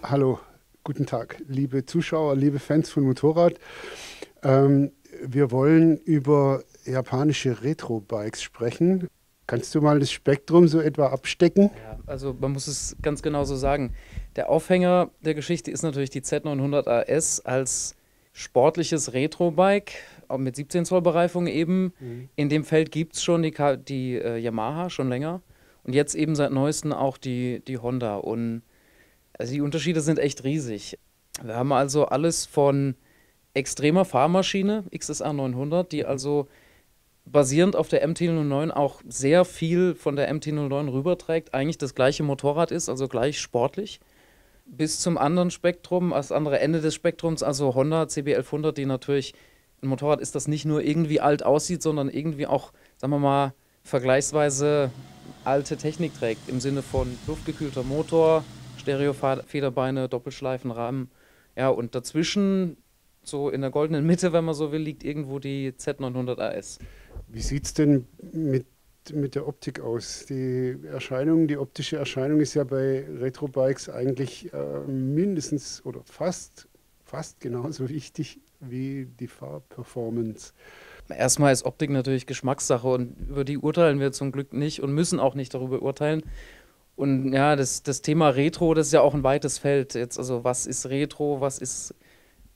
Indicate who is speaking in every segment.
Speaker 1: Hallo, guten Tag, liebe Zuschauer, liebe Fans von Motorrad. Wir wollen über japanische Retro-Bikes sprechen. Kannst du mal das Spektrum so etwa abstecken?
Speaker 2: Ja, also man muss es ganz genau so sagen. Der Aufhänger der Geschichte ist natürlich die Z900 AS als sportliches Retro-Bike, auch mit 17 Zoll Bereifung eben.
Speaker 1: Mhm.
Speaker 2: In dem Feld gibt es schon die Yamaha schon länger und jetzt eben seit neuestem auch die Honda. Und also die Unterschiede sind echt riesig. Wir haben also alles von extremer Fahrmaschine, XSR 900, die
Speaker 1: Mhm.
Speaker 2: also basierend auf der MT-09 auch sehr viel von der MT-09 rüberträgt, eigentlich das gleiche Motorrad ist, also gleich sportlich, bis zum anderen Spektrum, das andere Ende des Spektrums, also Honda CB 1100, die natürlich ein Motorrad ist, das nicht nur irgendwie alt aussieht, sondern irgendwie auch, sagen wir mal, vergleichsweise alte Technik trägt, im Sinne von luftgekühlter Motor, Stereo-Federbeine, Doppelschleifenrahmen. Ja, und dazwischen, so in der goldenen Mitte, wenn man so will, liegt irgendwo die Z900 AS.
Speaker 1: Wie sieht es denn mit der Optik aus? Die optische Erscheinung ist ja bei Retro-Bikes eigentlich mindestens oder fast genauso wichtig wie die Fahrperformance.
Speaker 2: Erstmal ist Optik natürlich Geschmackssache und über die urteilen wir zum Glück nicht und müssen auch nicht darüber urteilen. Und ja, das Thema Retro, das ist ja auch ein weites Feld. Jetzt, also was ist Retro, was ist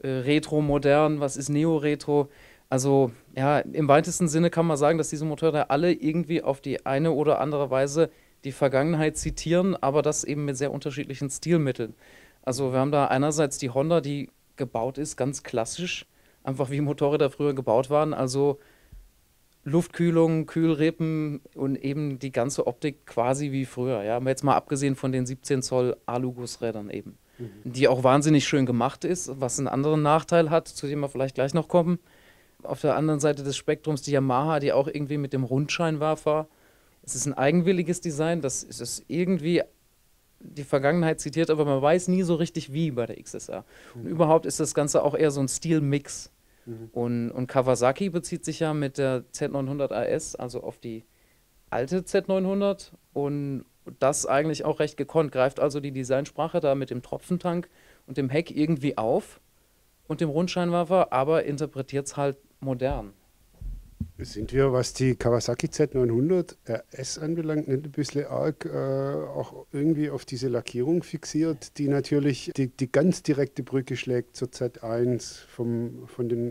Speaker 2: Retro-modern, was ist Neo-Retro? Also ja, im weitesten Sinne kann man sagen, dass diese Motorräder alle irgendwie auf die eine oder andere Weise die Vergangenheit zitieren, aber das eben mit sehr unterschiedlichen Stilmitteln. Also wir haben da einerseits die Honda, die gebaut ist, ganz klassisch, einfach wie Motorräder früher gebaut waren, also Luftkühlung, Kühlrippen und eben die ganze Optik quasi wie früher. Ja, aber jetzt mal abgesehen von den 17 Zoll Alugussrädern eben,
Speaker 1: Mhm.
Speaker 2: die auch wahnsinnig schön gemacht ist, was einen anderen Nachteil hat, zu dem wir vielleicht gleich noch kommen. Auf der anderen Seite des Spektrums die Yamaha, die auch irgendwie mit dem Rundscheinwerfer. Es ist ein eigenwilliges Design, das ist es irgendwie die Vergangenheit zitiert, aber man weiß nie so richtig wie bei der XSR. Und
Speaker 1: Mhm.
Speaker 2: überhaupt ist das Ganze auch eher so ein Stilmix.
Speaker 1: Mhm.
Speaker 2: Und Kawasaki bezieht sich ja mit der Z900 AS, also auf die alte Z900 und das eigentlich auch recht gekonnt, greift also die Designsprache da mit dem Tropfentank und dem Heck irgendwie auf und dem Rundscheinwerfer, aber interpretiert es halt modern.
Speaker 1: Sind wir, was die Kawasaki Z900 RS anbelangt, nicht ein bisschen arg auch irgendwie auf diese Lackierung fixiert, die natürlich die ganz direkte Brücke schlägt zur Z1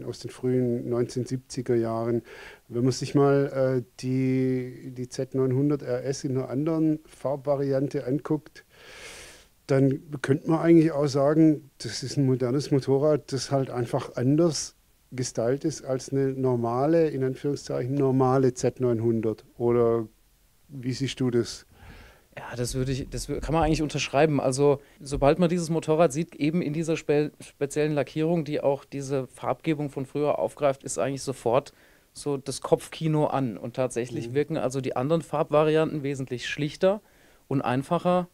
Speaker 1: aus den frühen 1970er Jahren. Wenn man sich mal die Z900 RS in einer anderen Farbvariante anguckt, dann könnte man eigentlich auch sagen, das ist ein modernes Motorrad, das halt einfach anders gestylt ist als eine normale, in Anführungszeichen, normale Z900. Oder wie siehst du das?
Speaker 2: Ja, kann man eigentlich unterschreiben. Also, sobald man dieses Motorrad sieht, eben in dieser speziellen Lackierung, die auch diese Farbgebung von früher aufgreift, ist eigentlich sofort so das Kopfkino an. Und tatsächlich
Speaker 1: Mhm.
Speaker 2: wirken also die anderen Farbvarianten wesentlich schlichter und einfacher.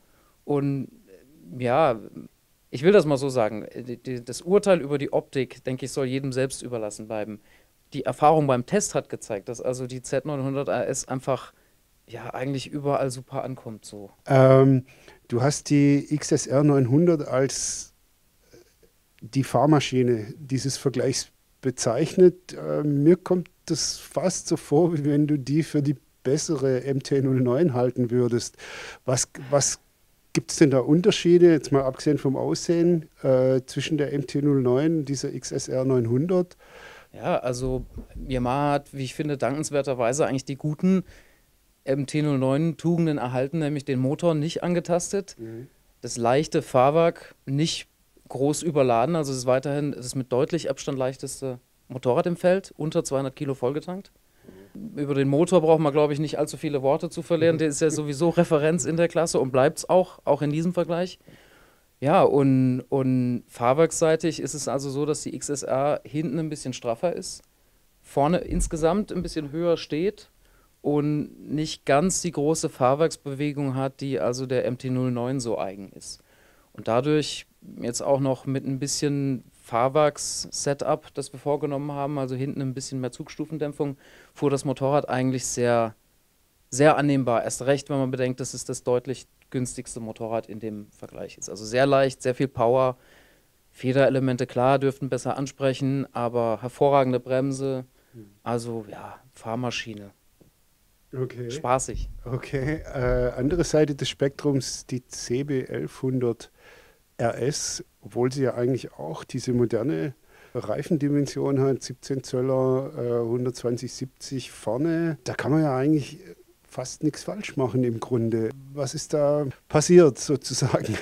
Speaker 2: Und ja, ich will das mal so sagen. Das Urteil über die Optik, denke ich, soll jedem selbst überlassen bleiben. Die Erfahrung beim Test hat gezeigt, dass also die Z900 AS einfach ja eigentlich überall super ankommt so.
Speaker 1: Ähm, Du hast die XSR 900 als die Fahrmaschine dieses Vergleichs bezeichnet. Mir kommt das fast so vor, wie wenn du die für die bessere MT-09 halten würdest. Was gibt es denn da Unterschiede, jetzt mal abgesehen vom Aussehen, zwischen der MT-09 und dieser XSR 900?
Speaker 2: Ja, also Yamaha hat, wie ich finde, dankenswerterweise eigentlich die guten MT-09-Tugenden erhalten, nämlich den Motor nicht angetastet,
Speaker 1: Mhm.
Speaker 2: das leichte Fahrwerk nicht groß überladen, also es ist weiterhin das mit deutlich Abstand leichteste Motorrad im Feld, unter 200 Kilo vollgetankt. Über den Motor braucht man, glaube ich, nicht allzu viele Worte zu verlieren,
Speaker 1: Mhm.
Speaker 2: der ist ja sowieso Referenz in der Klasse und bleibt es auch in diesem Vergleich. Ja, und fahrwerksseitig ist es also so, dass die XSR hinten ein bisschen straffer ist, vorne insgesamt ein bisschen höher steht und nicht ganz die große Fahrwerksbewegung hat, die also der MT-09 so eigen ist. Und dadurch jetzt auch noch mit ein bisschen Fahrwerks-Setup, das wir vorgenommen haben, also hinten ein bisschen mehr Zugstufendämpfung, fuhr das Motorrad eigentlich sehr, sehr annehmbar. Erst recht, wenn man bedenkt, dass es das deutlich günstigste Motorrad in dem Vergleich ist. Also sehr leicht, sehr viel Power, Federelemente, klar, dürften besser ansprechen, aber hervorragende Bremse, also ja, Fahrmaschine,
Speaker 1: Okay.
Speaker 2: spaßig.
Speaker 1: Okay. Andere Seite des Spektrums, die CB 1100 RS, obwohl sie ja eigentlich auch diese moderne Reifendimension hat, 17 Zöller, 120/70 vorne. Da kann man ja eigentlich fast nichts falsch machen im Grunde. Was ist da passiert sozusagen?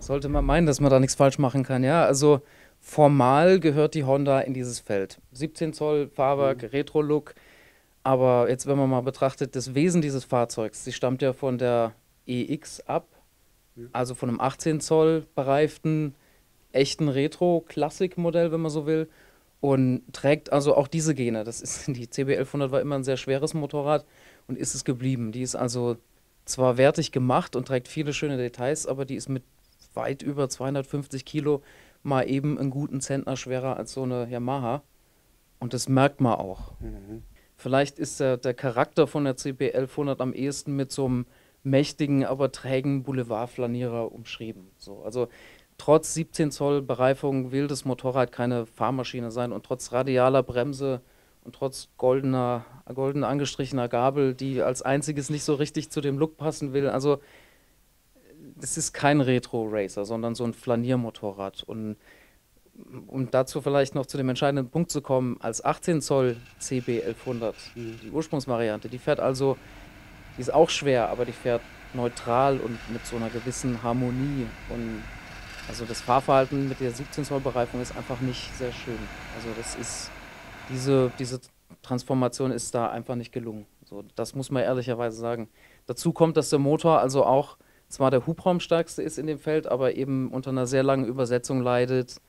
Speaker 2: Sollte man meinen, dass man da nichts falsch machen kann, ja. Also formal gehört die Honda in dieses Feld. 17 Zoll Fahrwerk, Retro-Look. Aber jetzt, wenn man mal betrachtet, das Wesen dieses Fahrzeugs, sie stammt ja von der EX ab, also von einem 18 Zoll bereiften, echten Retro-Klassik-Modell, wenn man so will, und trägt also auch diese Gene. Das ist, die CB 1100 war immer ein sehr schweres Motorrad und ist es geblieben. Die ist also zwar wertig gemacht und trägt viele schöne Details, aber die ist mit weit über 250 Kilo mal eben einen guten Zentner schwerer als so eine Yamaha. Und das merkt man auch. Vielleicht ist der Charakter von der CB 1100 am ehesten mit so einem mächtigen, aber trägen Boulevardflanierer umschrieben. So, also trotz 17 Zoll Bereifung will das Motorrad keine Fahrmaschine sein und trotz radialer Bremse und trotz golden angestrichener Gabel, die als einziges nicht so richtig zu dem Look passen will. Also es ist kein Retro-Racer, sondern so ein Flaniermotorrad. Und um dazu vielleicht noch zu dem entscheidenden Punkt zu kommen, als 18 Zoll CB 1100, die Ursprungsvariante, die fährt also, die ist auch schwer, aber die fährt neutral und mit so einer gewissen Harmonie. Und also das Fahrverhalten mit der 17 Zoll Bereifung ist einfach nicht sehr schön. Also das ist, diese Transformation ist da einfach nicht gelungen. So, das muss man ehrlicherweise sagen. Dazu kommt, dass der Motor also auch zwar der hubraumstärkste ist in dem Feld, aber eben unter einer sehr langen Übersetzung leidet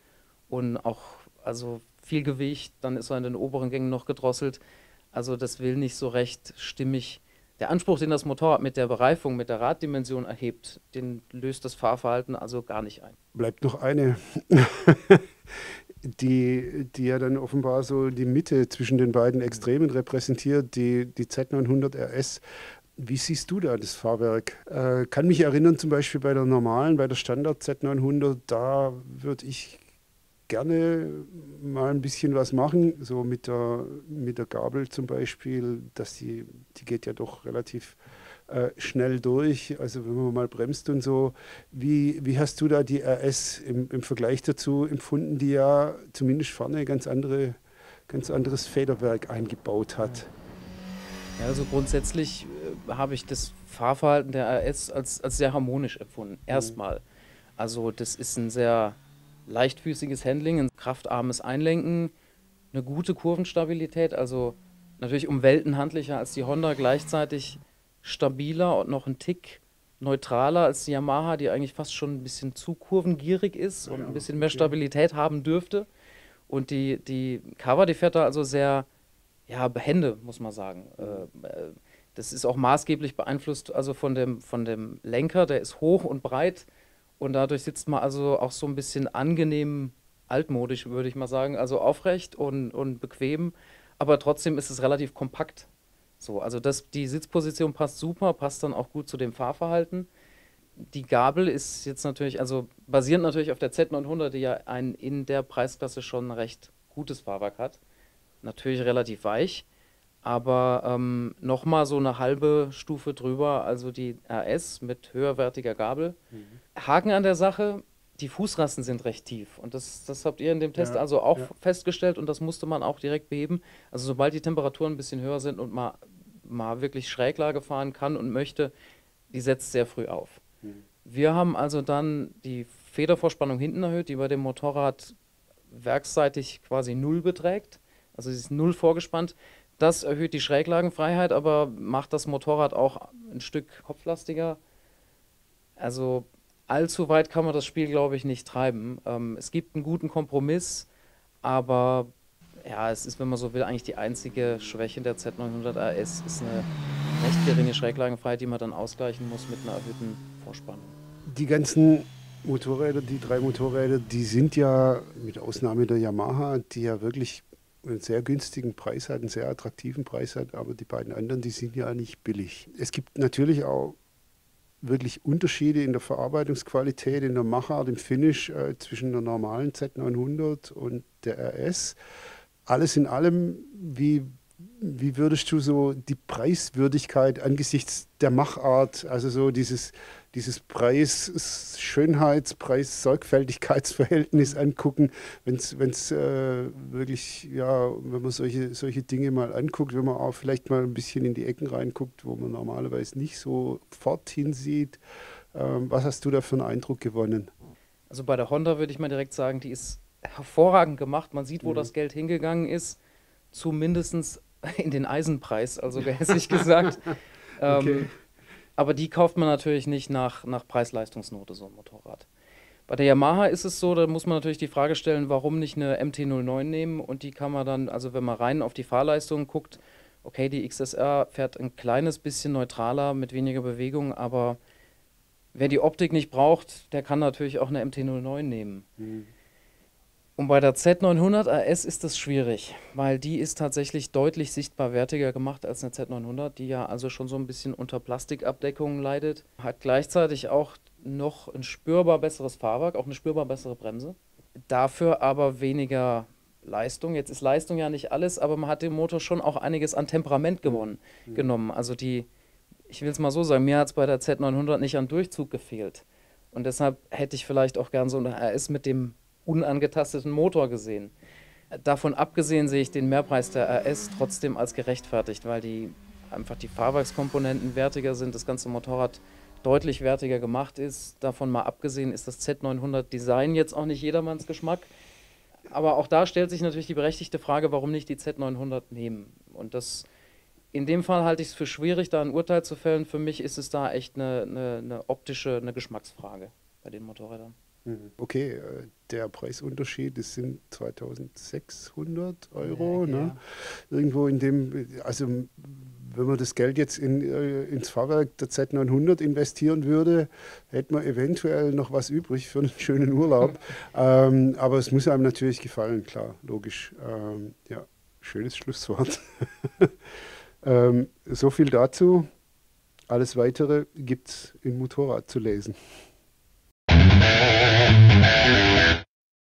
Speaker 2: und auch also viel Gewicht, dann ist er in den oberen Gängen noch gedrosselt. Also das will nicht so recht stimmig. Der Anspruch, den das Motorrad mit der Bereifung, mit der Raddimension erhebt, den löst das Fahrverhalten also gar nicht ein.
Speaker 1: Bleibt noch eine, die ja dann offenbar so die Mitte zwischen den beiden Extremen repräsentiert, die Z900 RS. Wie siehst du da das Fahrwerk? Kann mich erinnern, zum Beispiel bei der Standard Z900, da würde ich gerne mal ein bisschen was machen, so mit der Gabel zum Beispiel, die geht ja doch relativ schnell durch, also wenn man mal bremst und so. Wie hast du da die RS im Vergleich dazu empfunden, die ja zumindest vorne ganz anderes Federwerk eingebaut hat?
Speaker 2: Ja, also grundsätzlich habe ich das Fahrverhalten der RS als sehr harmonisch empfunden. Erstmal. Also das ist ein sehr leichtfüßiges Handling, ein kraftarmes Einlenken, eine gute Kurvenstabilität, also natürlich um Welten handlicher als die Honda, gleichzeitig stabiler und noch ein Tick neutraler als die Yamaha, die eigentlich fast schon ein bisschen zu kurvengierig ist und ein bisschen mehr Stabilität haben dürfte. Und die Cover, die fährt da also sehr, ja, behende, muss man sagen. Das ist auch maßgeblich beeinflusst also von dem Lenker, der ist hoch und breit. Und dadurch sitzt man also auch so ein bisschen angenehm altmodisch, würde ich mal sagen. Also aufrecht und bequem, aber trotzdem ist es relativ kompakt. So, also die Sitzposition passt super, passt dann auch gut zu dem Fahrverhalten. Die Gabel ist jetzt natürlich, also basierend natürlich auf der Z900, die ja in der Preisklasse schon ein recht gutes Fahrwerk hat. Natürlich relativ weich, aber nochmal so eine halbe Stufe drüber, also die RS mit höherwertiger Gabel. Haken an der Sache, die Fußrasten sind recht tief und das habt ihr in dem Test also auch festgestellt und das musste man auch direkt beheben. Also sobald die Temperaturen ein bisschen höher sind und mal wirklich Schräglage fahren kann und möchte, die setzt sehr früh auf. Wir haben also dann die Federvorspannung hinten erhöht, die bei dem Motorrad werksseitig quasi 0 beträgt. Also sie ist 0 vorgespannt. Das erhöht die Schräglagenfreiheit, aber macht das Motorrad auch ein Stück kopflastiger. Also allzu weit kann man das Spiel, glaube ich, nicht treiben. Es gibt einen guten Kompromiss, aber ja, es ist, wenn man so will, eigentlich die einzige Schwäche der Z900 RS ist eine recht geringe Schräglagenfreiheit, die man dann ausgleichen muss mit einer erhöhten Vorspannung.
Speaker 1: Die ganzen Motorräder, die 3 Motorräder, die sind ja mit Ausnahme der Yamaha, die ja wirklich einen sehr günstigen Preis hat, einen sehr attraktiven Preis hat, aber die beiden anderen, die sind ja nicht billig. Es gibt natürlich auch wirklich Unterschiede in der Verarbeitungsqualität, in der Machart, im Finish zwischen der normalen Z900 und der RS. Alles in allem, wie würdest du so die Preiswürdigkeit angesichts der Machart, also so dieses Preis-Schönheits-Preis-Sorgfältigkeitsverhältnis angucken, wenn es wirklich, ja, wenn man solche Dinge mal anguckt, wenn man auch vielleicht mal ein bisschen in die Ecken reinguckt, wo man normalerweise nicht sofort hinsieht. Was hast du da für einen Eindruck gewonnen?
Speaker 2: Also bei der Honda würde ich mal direkt sagen, die ist hervorragend gemacht. Man sieht, wo das Geld hingegangen ist, zumindest in den Eisenpreis, also gehässig gesagt.
Speaker 1: Okay.
Speaker 2: Aber die kauft man natürlich nicht nach Preis-Leistungsnote, so ein Motorrad. Bei der Yamaha ist es so, da muss man natürlich die Frage stellen, warum nicht eine MT-09 nehmen, und die kann man dann, also wenn man rein auf die Fahrleistung guckt, okay, die XSR fährt ein kleines bisschen neutraler, mit weniger Bewegung, aber wer die Optik nicht braucht, der kann natürlich auch eine MT-09 nehmen. Und bei der Z900 RS ist das schwierig, weil die ist tatsächlich deutlich sichtbar wertiger gemacht als eine Z900, die ja also schon so ein bisschen unter Plastikabdeckungen leidet. Hat gleichzeitig auch noch ein spürbar besseres Fahrwerk, auch eine spürbar bessere Bremse. Dafür aber weniger Leistung. Jetzt ist Leistung ja nicht alles, aber man hat dem Motor schon auch einiges an Temperament genommen. Also ich will es mal so sagen, mir hat es bei der Z900 nicht an Durchzug gefehlt. Und deshalb hätte ich vielleicht auch gern so eine RS mit dem unangetasteten Motor gesehen. Davon abgesehen sehe ich den Mehrpreis der RS trotzdem als gerechtfertigt, weil die Fahrwerkskomponenten wertiger sind, das ganze Motorrad deutlich wertiger gemacht ist. Davon mal abgesehen ist das Z900 Design jetzt auch nicht jedermanns Geschmack. Aber auch da stellt sich natürlich die berechtigte Frage, warum nicht die Z900 nehmen. Und in dem Fall halte ich es für schwierig, da ein Urteil zu fällen. Für mich ist es da echt eine optische, eine Geschmacksfrage bei den Motorrädern.
Speaker 1: Okay, der Preisunterschied, das sind 2.600 Euro.
Speaker 2: Ja.
Speaker 1: Ne? Irgendwo in dem, also wenn man das Geld jetzt ins Fahrwerk der Z900 investieren würde, hätte man eventuell noch was übrig für einen schönen Urlaub. Aber es muss einem natürlich gefallen, klar, logisch. Ja, schönes Schlusswort. So viel dazu. Alles Weitere gibt es im Motorrad zu lesen.